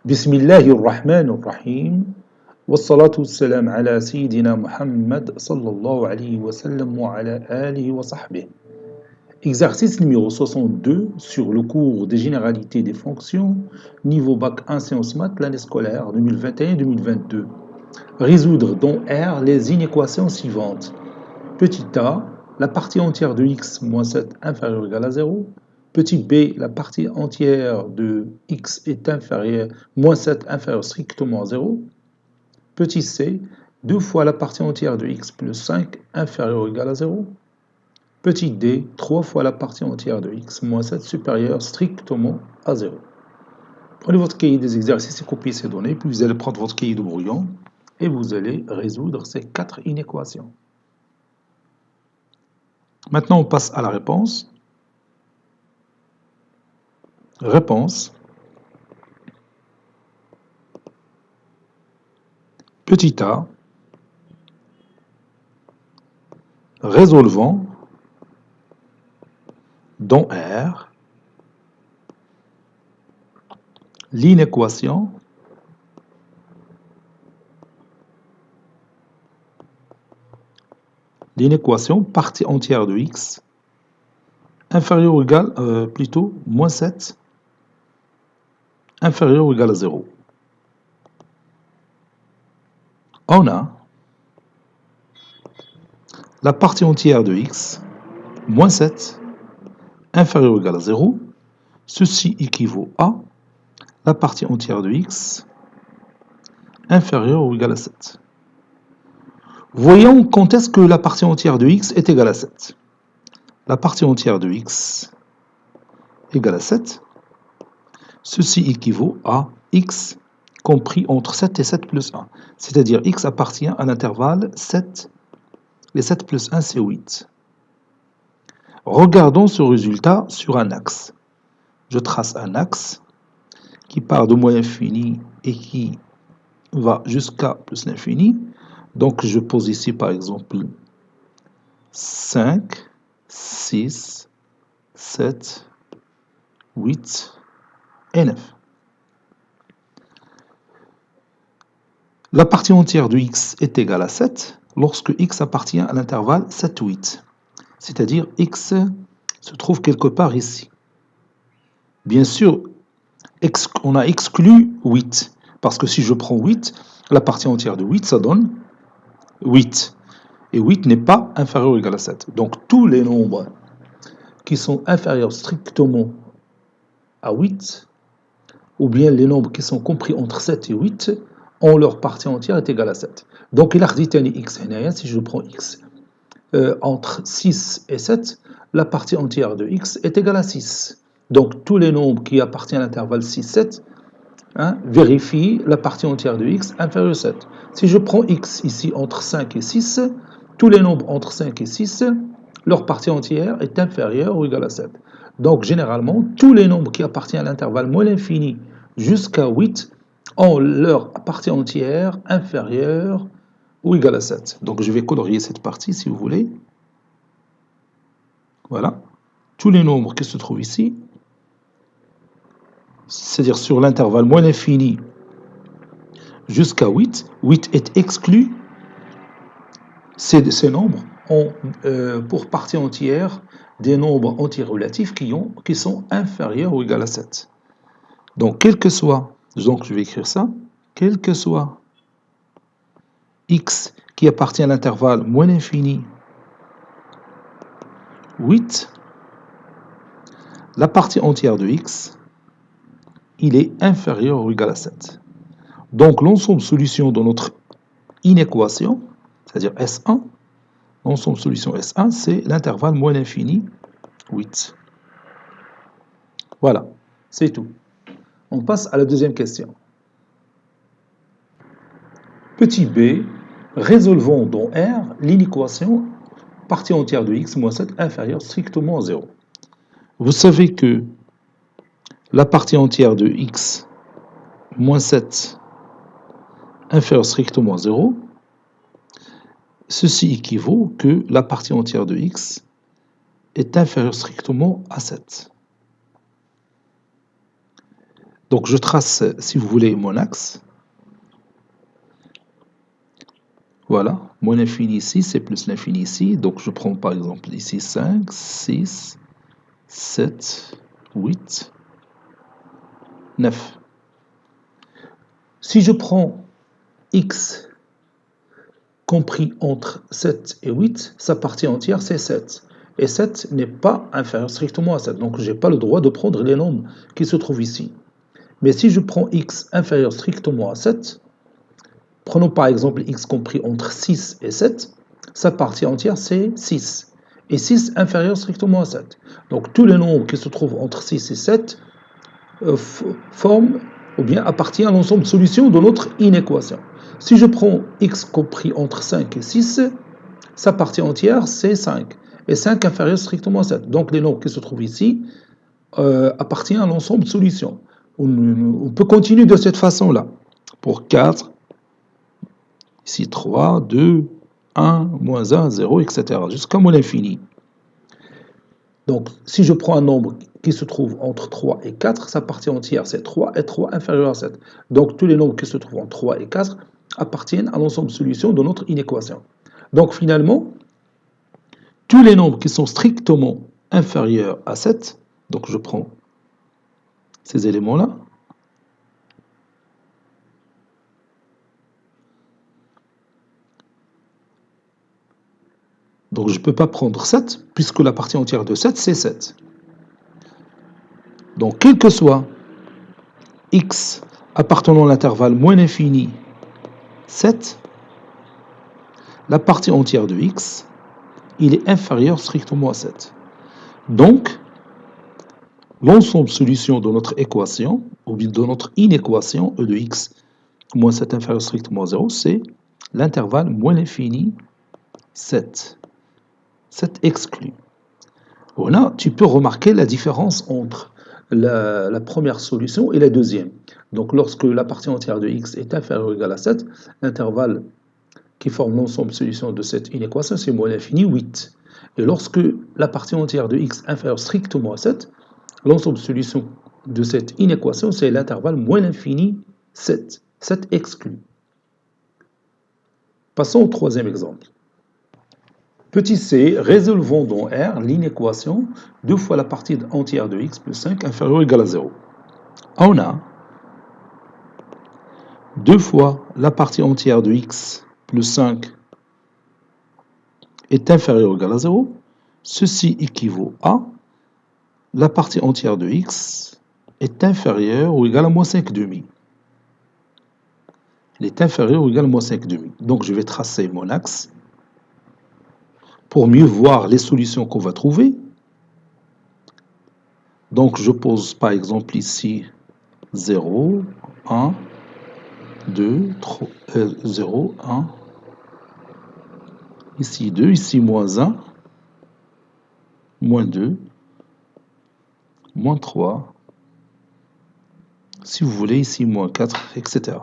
بسم الله الرحمن الرحيم والصلاة والسلام على سيدنا Muhammad sallallahu alayhi wa sallam wa ala alihi wa sahbihi. Exercice numéro 62 sur le cours des généralités des fonctions, niveau bac 1 sciences maths, l'année scolaire 2021-2022. Résoudre dans R les inéquations suivantes. Petit a, la partie entière de x moins 7 inférieure ou égale à 0. Petit b, la partie entière de x est inférieure, moins 7 inférieure strictement à 0. Petit c, 2 fois la partie entière de x plus 5 inférieure ou égale à 0. Petit d, 3 fois la partie entière de x moins 7 supérieure strictement à 0. Prenez votre cahier des exercices et copiez ces données, puis vous allez prendre votre cahier de brouillon et vous allez résoudre ces 4 inéquations. Maintenant, on passe à la réponse. Réponse. Petit a. Résolvant dans R l'inéquation partie entière de x inférieure ou égale, plutôt, moins 7 inférieur ou égal à 0. On a la partie entière de x, moins 7, inférieur ou égal à 0. Ceci équivaut à la partie entière de x, inférieure ou égale à 7. Voyons quand est-ce que la partie entière de x est égale à 7. La partie entière de x égale à 7. Ceci équivaut à x compris entre 7 et 7 plus 1. C'est-à-dire x appartient à l'intervalle 7. Et 7 plus 1, c'est 8. Regardons ce résultat sur un axe. Je trace un axe qui part de moins l'infini et qui va jusqu'à plus l'infini. Donc je pose ici par exemple 5, 6, 7, 8 et 9. La partie entière de x est égale à 7 lorsque x appartient à l'intervalle 7, 8. C'est-à-dire x se trouve quelque part ici. Bien sûr, on a exclu 8, parce que si je prends 8, la partie entière de 8, ça donne 8. Et 8 n'est pas inférieur ou égal à 7. Donc tous les nombres qui sont inférieurs strictement à 8, ou bien les nombres qui sont compris entre 7 et 8, ont leur partie entière est égale à 7. Donc il a dit x, si je prends x entre 6 et 7, la partie entière de x est égale à 6. Donc tous les nombres qui appartiennent à l'intervalle 6, 7, vérifie la partie entière de x inférieure à 7. Si je prends x ici entre 5 et 6, tous les nombres entre 5 et 6, leur partie entière est inférieure ou égale à 7. Donc généralement, tous les nombres qui appartiennent à l'intervalle moins l'infini jusqu'à 8 ont leur partie entière inférieure ou égale à 7. Donc je vais colorier cette partie si vous voulez. Voilà. Tous les nombres qui se trouvent ici, c'est-à-dire sur l'intervalle moins l'infini jusqu'à 8, 8 est exclu. Ces nombres ont pour partie entière des nombres antirelatifs qui sont inférieurs ou égaux à 7. Donc, quel que soit, donc je vais écrire ça, quel que soit x qui appartient à l'intervalle moins l'infini 8, la partie entière de x, il est inférieur ou égal à 7. Donc, l'ensemble solution de notre inéquation, c'est-à-dire S1, l'ensemble solution S1, c'est l'intervalle moins l'infini 8. Voilà, c'est tout. On passe à la deuxième question. Petit b, résolvons dans R l'inéquation partie entière de x moins 7 inférieure strictement à 0. Vous savez que la partie entière de x moins 7 inférieure strictement à 0, ceci équivaut que la partie entière de x est inférieure strictement à 7. Donc je trace, si vous voulez, mon axe. Voilà, moins l'infini ici, c'est plus l'infini ici. Donc je prends par exemple ici 5, 6, 7, 8, 9. Si je prends x compris entre 7 et 8, sa partie entière c'est 7. Et 7 n'est pas inférieur strictement à 7. Donc je n'ai pas le droit de prendre les nombres qui se trouvent ici. Mais si je prends x inférieur strictement à 7, prenons par exemple x compris entre 6 et 7, sa partie entière c'est 6. Et 6 inférieur strictement à 7. Donc tous les nombres qui se trouvent entre 6 et 7 forment ou bien appartiennent à l'ensemble de solutions de notre inéquation. Si je prends x compris entre 5 et 6, sa partie entière c'est 5. Et 5 inférieur strictement à 7. Donc les nombres qui se trouvent ici appartiennent à l'ensemble de solutions. On peut continuer de cette façon-là. Pour 4, ici 3, 2, 1, moins 1, 0, etc. jusqu'à moins l'infini. Donc, si je prends un nombre qui se trouve entre 3 et 4, sa partie entière c'est 3 et 3 inférieur à 7. Donc, tous les nombres qui se trouvent entre 3 et 4 appartiennent à l'ensemble de solutions de notre inéquation. Donc, finalement, tous les nombres qui sont strictement inférieurs à 7, donc je prends ces éléments-là, donc je ne peux pas prendre 7, puisque la partie entière de 7, c'est 7. Donc, quel que soit x appartenant à l'intervalle moins l'infini 7, la partie entière de x, il est inférieur strictement à 7. Donc, l'ensemble de solutions de notre équation, ou bien de notre inéquation, e de x moins 7 inférieur strictement à 0, c'est l'intervalle moins l'infini 7. 7 exclu. Voilà, tu peux remarquer la différence entre la première solution et la deuxième. Donc, lorsque la partie entière de x est inférieure ou égale à 7, l'intervalle qui forme l'ensemble de solutions de cette inéquation, c'est moins l'infini 8. Et lorsque la partie entière de x est inférieure strictement à 7, l'ensemble de solutions de cette inéquation, c'est l'intervalle moins l'infini 7. 7 exclu. Passons au troisième exemple. Petit c, résolvons dans R l'inéquation 2 fois la partie entière de x plus 5 inférieure ou égale à 0. On a 2 fois la partie entière de x plus 5 est inférieur ou égal à 0. Ceci équivaut à la partie entière de x est inférieure ou égale à moins 5 demi. Elle est inférieure ou égale à moins 5 demi. Donc je vais tracer mon axe pour mieux voir les solutions qu'on va trouver. Donc je pose par exemple ici 0, 1, 2, 3, 0, 1, ici 2, ici moins 1, moins 2, moins 3, si vous voulez ici moins 4, etc.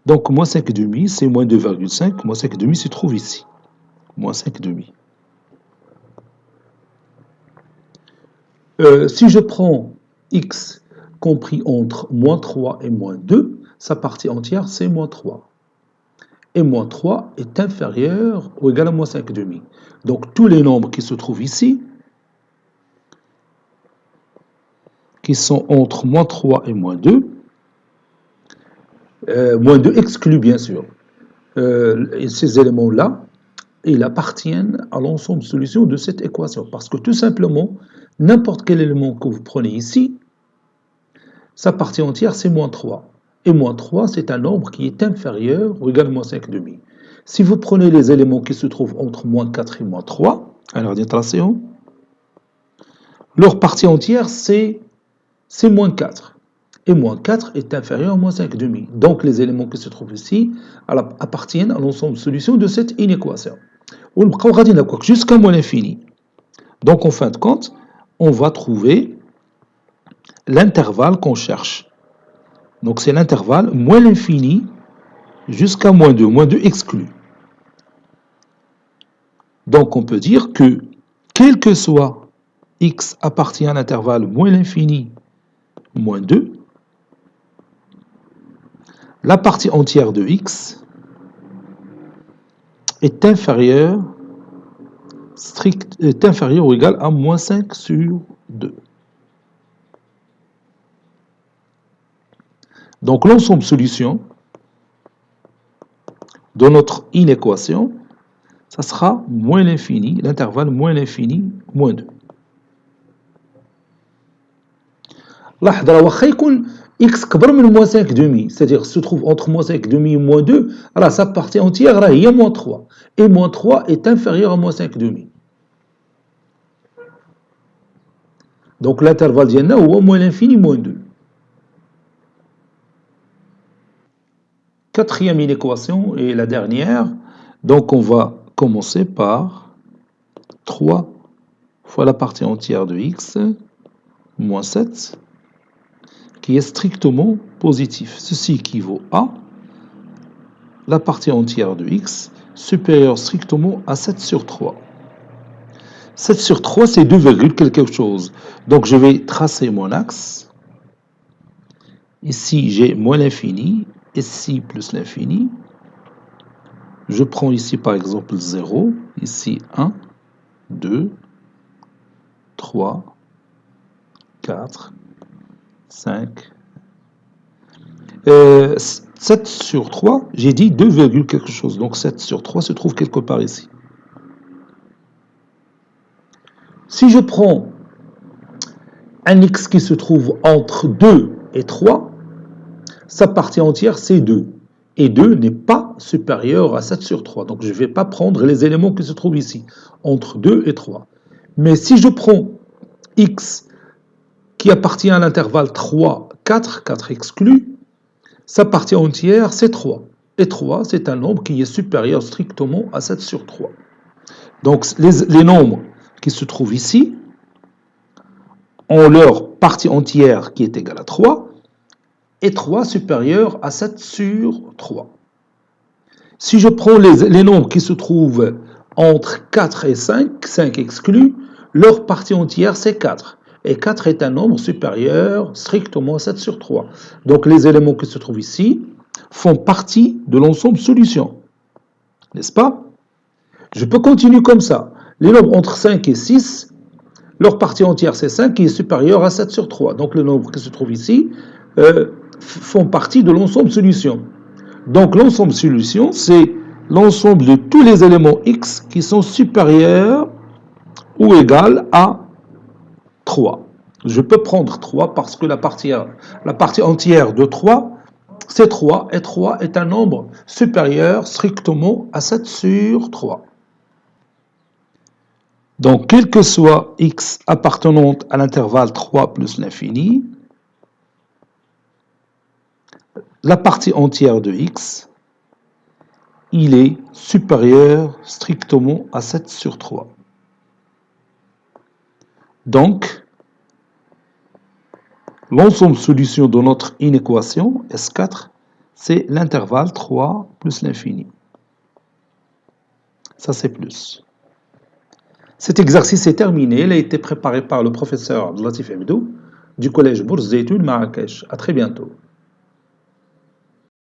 Donc moins 5 demi, c'est moins 2,5, moins 5 demi se trouve ici, moins 5 demi. Si je prends x compris entre moins 3 et moins 2, sa partie entière c'est moins 3. Et moins 3 est inférieur ou égal à moins 5 demi. Donc tous les nombres qui se trouvent ici, qui sont entre moins 3 et moins 2 exclus bien sûr, ces éléments-là, ils appartiennent à l'ensemble de solutions de cette équation. Parce que tout simplement, n'importe quel élément que vous prenez ici, sa partie entière, c'est moins 3. Et moins 3, c'est un nombre qui est inférieur ou égal à moins 5 demi. Si vous prenez les éléments qui se trouvent entre moins 4 et moins 3, alors d'interaction, leur partie entière, c'est moins 4. Et moins 4 est inférieur à moins 5 demi. Donc les éléments qui se trouvent ici appartiennent à l'ensemble de solutions de cette inéquation. Jusqu'à moins l'infini. Donc en fin de compte, on va trouver l'intervalle qu'on cherche. Donc c'est l'intervalle moins l'infini jusqu'à moins 2 exclu. Donc on peut dire que quel que soit x appartient à l'intervalle moins l'infini moins 2, la partie entière de x est inférieure ou égale à moins 5 sur 2. Donc l'ensemble solution de notre inéquation, ça sera moins l'infini, l'intervalle moins l'infini, moins 2. لاحظ راه واخا يكون x كبر من moins 5 demi, c'est-à-dire se trouve entre moins 5 demi et moins 2, alors sa partie entière là, il y a moins 3. Et moins 3 est inférieur à moins 5 demi. Donc l'intervalle ديالنا هو moins l'infini, moins 2. Quatrième inéquation et la dernière. Donc on va commencer par 3 fois la partie entière de x moins 7 qui est strictement positif. Ceci équivaut à la partie entière de x supérieure strictement à 7 sur 3. 7 sur 3, c'est 2, quelque chose. Donc je vais tracer mon axe. Ici, j'ai moins l'infini, ici plus l'infini. Je prends ici par exemple 0, ici 1, 2, 3, 4, 5. 7 sur 3, j'ai dit 2, quelque chose. Donc 7 sur 3 se trouve quelque part ici. Si je prends un x qui se trouve entre 2 et 3, sa partie entière c'est 2. Et 2 n'est pas supérieur à 7 sur 3. Donc je ne vais pas prendre les éléments qui se trouvent ici, entre 2 et 3. Mais si je prends x qui appartient à l'intervalle 3, 4, 4 exclu, sa partie entière c'est 3. Et 3 c'est un nombre qui est supérieur strictement à 7 sur 3. Donc les nombres qui se trouvent ici ont leur partie entière qui est égale à 3, et 3 supérieur à 7 sur 3. Si je prends les nombres qui se trouvent entre 4 et 5, 5 exclus, leur partie entière c'est 4. Et 4 est un nombre supérieur strictement à 7 sur 3. Donc les éléments qui se trouvent ici font partie de l'ensemble solution. N'est-ce pas? Je peux continuer comme ça. Les nombres entre 5 et 6, leur partie entière c'est 5 qui est supérieur à 7 sur 3. Donc les nombres qui se trouvent ici font partie de l'ensemble solution. Donc l'ensemble solution, c'est l'ensemble de tous les éléments x qui sont supérieurs ou égaux à 3. Je peux prendre 3 parce que la partie entière de 3, c'est 3, et 3 est un nombre supérieur strictement à 7 sur 3. Donc, quel que soit x appartenant à l'intervalle 3 plus l'infini, la partie entière de x, il est supérieur strictement à 7 sur 3. Donc, l'ensemble solution de notre inéquation, S4, c'est l'intervalle 3 plus l'infini. Ça, c'est plus. Cet exercice est terminé. Il a été préparé par le professeur Abdelatif Abdou du collège Bourse Zeytoun Marrakech. À très bientôt.